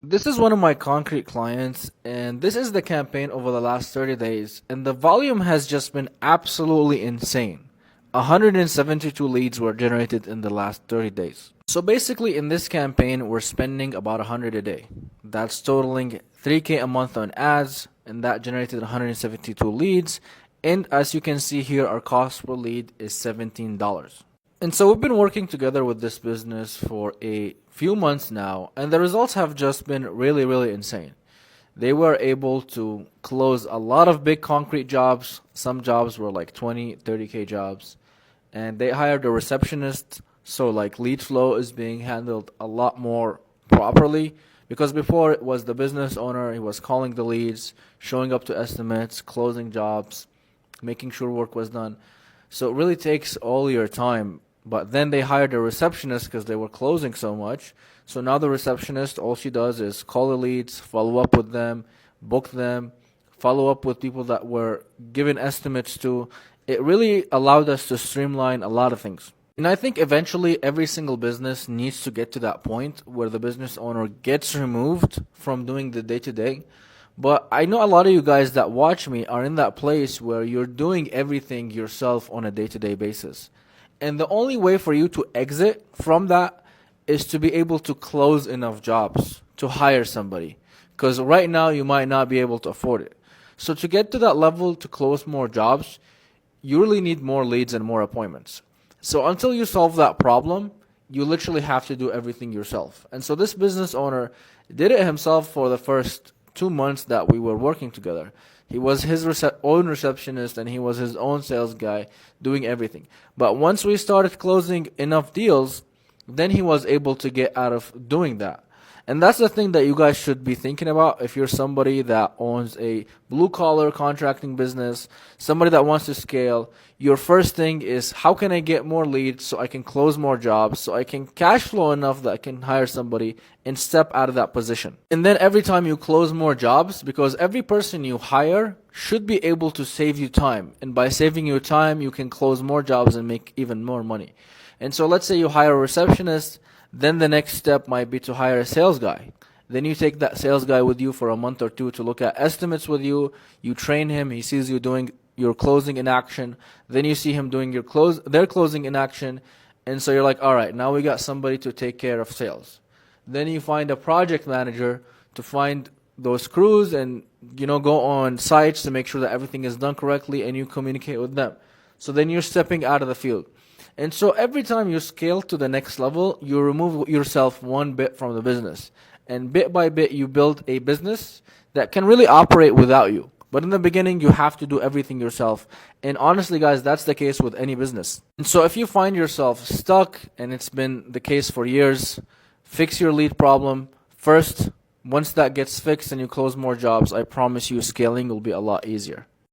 This is one of my concrete clients, and this is the campaign over the last 30 days, and the volume has just been absolutely insane. 172 leads were generated in the last 30 days. So basically, in this campaign, we're spending about 100 a day. That's totaling 3K a month on ads, and that generated 172 leads. And as you can see here, our cost per lead is $17. And so we've been working together with this business for a few months now, and the results have just been really, really insane. They were able to close a lot of big concrete jobs. Some jobs were like 20, 30K jobs. And they hired a receptionist, so like lead flow is being handled a lot more properly. Because before it was the business owner, he was calling the leads, showing up to estimates, closing jobs, making sure work was done. So it really takes all your time. But then they hired a receptionist because they were closing so much. So now the receptionist, all she does is call the leads, follow up with them, book them, follow up with people that were given estimates to. It really allowed us to streamline a lot of things. And I think eventually every single business needs to get to that point where the business owner gets removed from doing the day-to-day. But I know a lot of you guys that watch me are in that place where you're doing everything yourself on a day-to-day basis. And the only way for you to exit from that is to be able to close enough jobs to hire somebody. Because right now you might not be able to afford it. So to get to that level to close more jobs, you really need more leads and more appointments. So until you solve that problem, you literally have to do everything yourself. And so this business owner did it himself for the first 2 months that we were working together. He was his own receptionist and he was his own sales guy doing everything. But once we started closing enough deals, then he was able to get out of doing that. And that's the thing that you guys should be thinking about if you're somebody that owns a blue-collar contracting business, somebody that wants to scale. Your first thing is, how can I get more leads so I can close more jobs, so I can cash flow enough that I can hire somebody and step out of that position. And then every time you close more jobs, because every person you hire should be able to save you time. And by saving you time, you can close more jobs and make even more money. And so let's say you hire a receptionist. Then the next step might be to hire a sales guy. Then you take that sales guy with you for a month or two to look at estimates with you. You train him. He sees you doing your closing in action. Then you see him doing their closing in action. And so you're like, all right, now we got somebody to take care of sales. Then you find a project manager to find those crews and, go on sites to make sure that everything is done correctly, and you communicate with them. So then you're stepping out of the field. And so every time you scale to the next level, you remove yourself one bit from the business. And bit by bit, you build a business that can really operate without you. But in the beginning, you have to do everything yourself. And honestly, guys, that's the case with any business. And so if you find yourself stuck, and it's been the case for years, fix your lead problem first. Once that gets fixed and you close more jobs, I promise you scaling will be a lot easier.